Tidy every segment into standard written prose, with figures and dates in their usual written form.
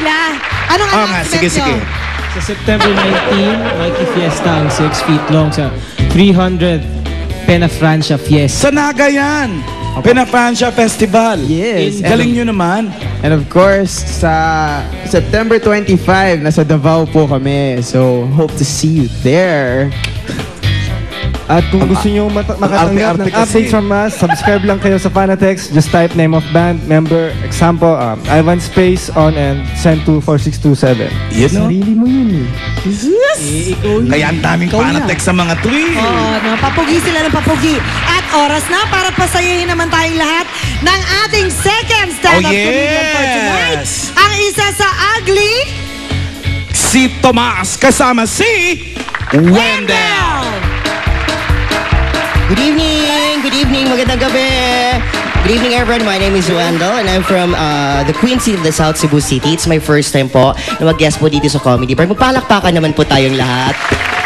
sila. Anong announcement sige, sige. Sa September 19, Mikey Fiesta ang 6 feet long sa 300 Pena Francia Fiesta. Sa Naga yan. Pena-Francia Festival. Yes. Galing nyo naman. And of course, sa September 25, nasa Davao po kami. So, hope to see you there. At kung gusto nyo makatanggap ng updates from us, subscribe lang kayo sa Fanatex. Just type name of band, member, example, Ivan Space on and send to 4627. Yun, no? Sarili mo yun eh. Kaya ang daming Fanatex sa mga tweet. Oo, papugi sila ng papugi. At oras na para pasayahin naman tayong lahat ng ating second stand-up comedian for tonight. Ang isa sa ugly, Si Tomas kasama si Wendell. Good evening, magandang gabi. Good evening everyone, my name is Wendell and I'm from the Queen City of the South Cebu City. It's my first time po na mag-guest po dito sa Comedy Bar. Magpalakpakan naman po tayong lahat.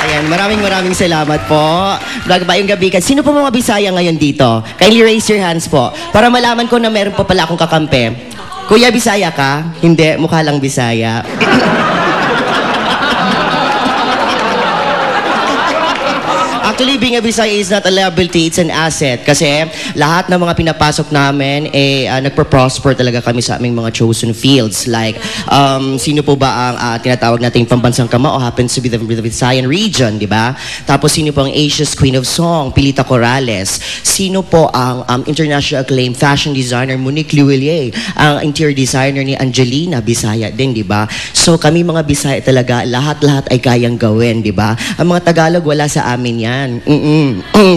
Ayan, maraming salamat po. Bagbayong gabi ka. Sino po mga Bisaya ngayon dito? Kindly raise your hands po para malaman ko na meron po pala akong kakampi. Kuya, Bisaya ka? Hindi, mukha lang Bisaya. Actually, being a Bisaya is not a liability, it's an asset. Kasi lahat ng mga pinapasok namin, nagpo-prosper talaga kami sa aming mga chosen fields. Like, sino po ba ang tinatawag nating pambansang kamao happens to be the Visayan region, di ba? Tapos, sino po ang Asia's Queen of Song, Pilita Corrales? Sino po ang international acclaimed fashion designer, Monique Luillier? Ang interior designer ni Angelina, Bisaya din, di ba? So, kami mga Bisaya talaga, lahat-lahat ay kayang gawin, di ba? Ang mga Tagalog, wala sa amin yan.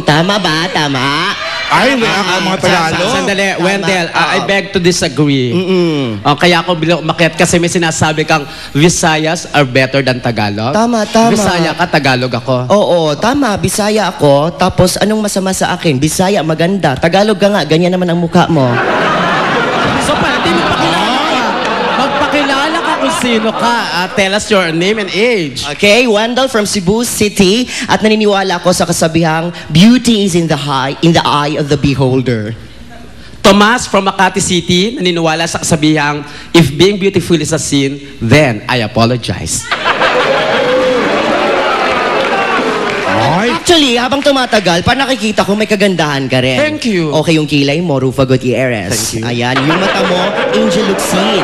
Tama ba? Tama? Ay, ang mga Tagalog. Sandali, Wendell, I beg to disagree. Kaya ako bilang umakyat kasi may sinasabi kang Visayas are better than Tagalog. Tama. Bisaya ka, Tagalog ako. Oo, tama. Bisaya ako. Tapos, anong masama sa akin? Bisaya, maganda. Tagalog ka nga. Ganyan naman ang mukha mo. So, para di mo pakilala ka. Magpakilala ka kung sino ka. Tell us your name and age. Okay, Wendell from Cebu City. At naniniwala ako sa kasabihang, beauty is in the eye of the beholder. Tomas from Makati City, naniniwala sa kasabihang, if being beautiful is a sin, then I apologize. Actually, habang tumatagal, parang nakikita ko may kagandahan ka rin. Thank you. Okay, yung kilay mo, Rufa Gutierrez. Thank you. Ayan, yung mata mo, Angel Luxin.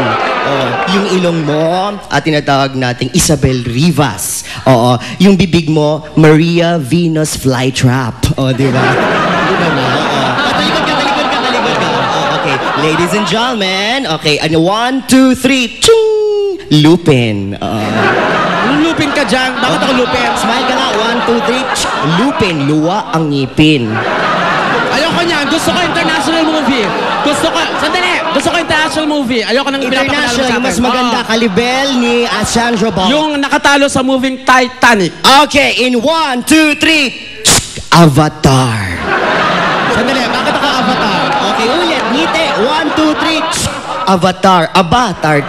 Yung ilong mo, tinatawag nating Isabel Rivas. Oo, yung bibig mo, Maria Venus Flytrap. Di ba? Di ba na? Talikod ka. Okay, ladies and gentlemen. Okay, 1, 2, 3, ching! Lupin. Lupin ka dyan. Bakit ako lupin? Smile ka nga. 1, 2, 3. Lupin. Luwa ang ngipin. Ayoko niyan. Gusto ko international movie. Gusto ko international movie. Ayoko nang pinapakilala sa International, akin. yung mas maganda. Kalibel ni Sandra Bullock. Yung nakatalo sa moving Titanic. Okay, in 1, 2, 3. Avatar. Sandali, bakit ako avatar? Okay, ulit. Ngiti. 1, 2, 3. Avatar.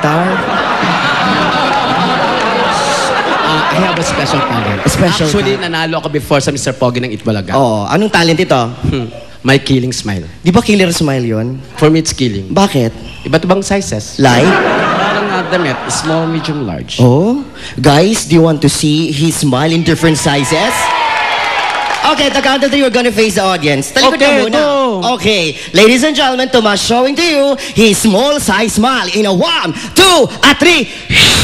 Tar. I have a special talent. Actually, nanalo ako before sa Mr. Pogi ng Itbalaga. Oo. Anong talent ito? My killing smile. Di ba killer smile yon? For me, it's killing. Bakit? Iba't ibang sizes. Like? Parang damit. Small, medium, large. Oh? Guys, do you want to see his smile in different sizes? Okay, the count of 3, we're gonna face the audience. Talikod ka muna. Go. Okay, ladies and gentlemen, Tomas showing to you his small size smile in a 1, 2, 3.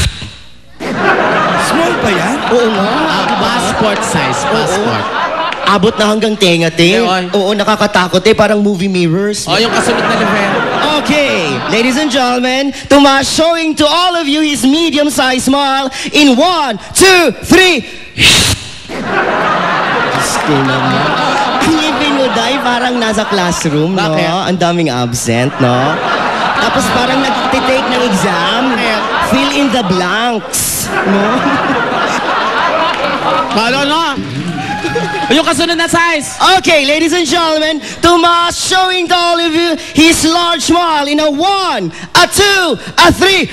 Small pa yan? Oo nga. Passport size. Passport. Abot na hanggang tenga-ting. Oo, nakakatakot Parang movie mirrors. Yung kasunod na level. Okay, ladies and gentlemen, Tomas showing to all of you his medium-sized smile in 1, 2, 3. Gusto naman. Ngipin mo, Day, parang nasa classroom, no? Bakit? Ang daming absent, no? Tapos parang nag-take ng exam. Fill in the blanks, no? Paano na? Yung kasunod na size. Okay, ladies and gentlemen, Tomas showing to all of you his large smile in a 1, a 2, a 3.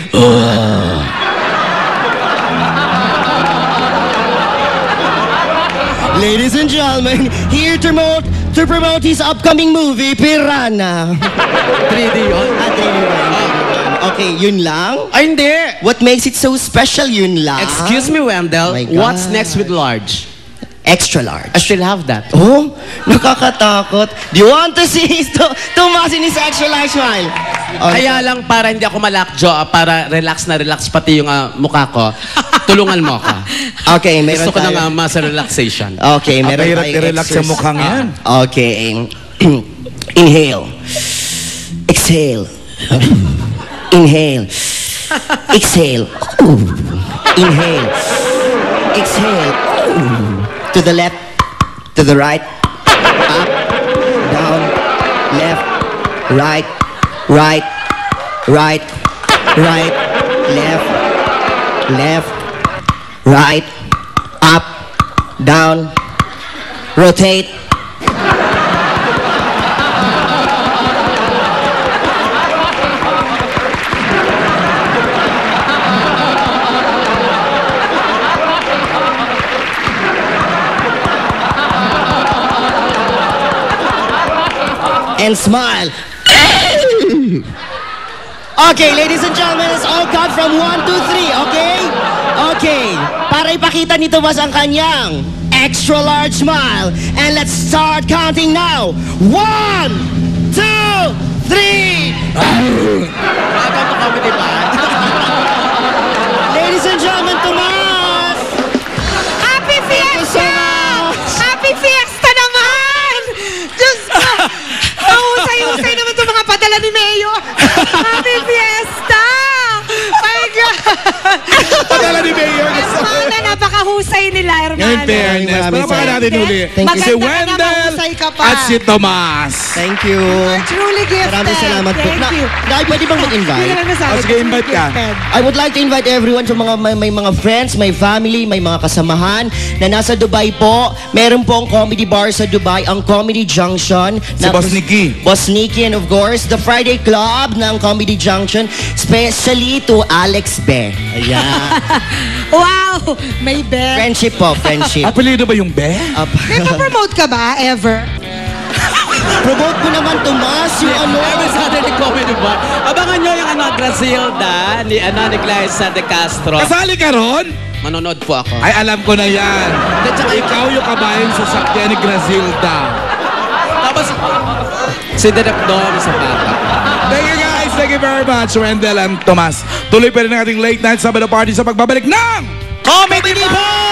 Ladies and gentlemen, here to promote his upcoming movie, Piranha. 3D yun. 3D. Okay, yun lang? Ay, hindi. What makes it so special, yun lang? Excuse me, Wendell. My God. What's next with large? Extra large. I still have that. Oh, nakakatakot. Do you want to see Tomasin is extra large smile? Okay. Kaya lang para hindi ako malakjo, para relax na relax pati yung mukha ko, tulungan mo ka. Okay, meron Gusto ko tayo. ng muscle relaxation. Okay, meron Hirap tayong i-relax sa exercise. mukhang yan. Okay. Inhale. Exhale. Inhale. Exhale. Inhale. Exhale. To the left. To the right. Up. Down. Left. Right. Right. Right. Right. Left. Left. Right. Up. Down. Rotate. And smile. Okay, ladies and gentlemen, let's all count from 1, 2, 3, okay? Okay, para ipakita ni Tomas ang kanyang extra large smile. And let's start counting now. 1, 2, 3. Welcome to Comedy Bar. Ladies and gentlemen, Tomas! Happy Fiesta! Happy Fiesta naman! Diyos ko! Mahusay-husay naman itong mga padala ni Mayo. Happy Fiesta! My God! Padala ni Mayor. Hermana, napakahusay nila, Ngayon, Hermana. fairness. Maraming Palamakan natin salamat. uli. Thank you. Si Maganda ka na, Wendell mahusay ka pa. at si Tomas. Thank you. You're truly gifted. Maraming salamat po. Thank you. Pwede bang mag-invite? Hindi ka lang nasabi. Oh, sige, invite ka. Gifted. I would like to invite everyone sa mga may mga friends, may family, may mga kasamahan na nasa Dubai po. Meron po ang comedy bar sa Dubai, ang Comedy Junction. Si Boss Nicky. Boss Nicky, and of course, the Friday Club ng Comedy Junction, especially to Alex Be. Ayan. Wow! May bet. Friendship po, friendship. Apelido ba yung Be? May pa-promote ka ba, ever? Promote ko naman, Tomas, yung ano. Every Saturday Comedy Bar. Abangan nyo yung Grasilda ni Clarissa de Castro. Kasali ka ron? Manonood po ako. Ay, alam ko na yan. Ikaw yung kabayan sa sakyan ni Grasilda. Tapos, si Direk Dom sa papa. Thank you guys. Thank you very much, Wendell and Tomas. Tuloy pa rin ang ating late night Sabado party sa pagbabalik ng Comedy Bar!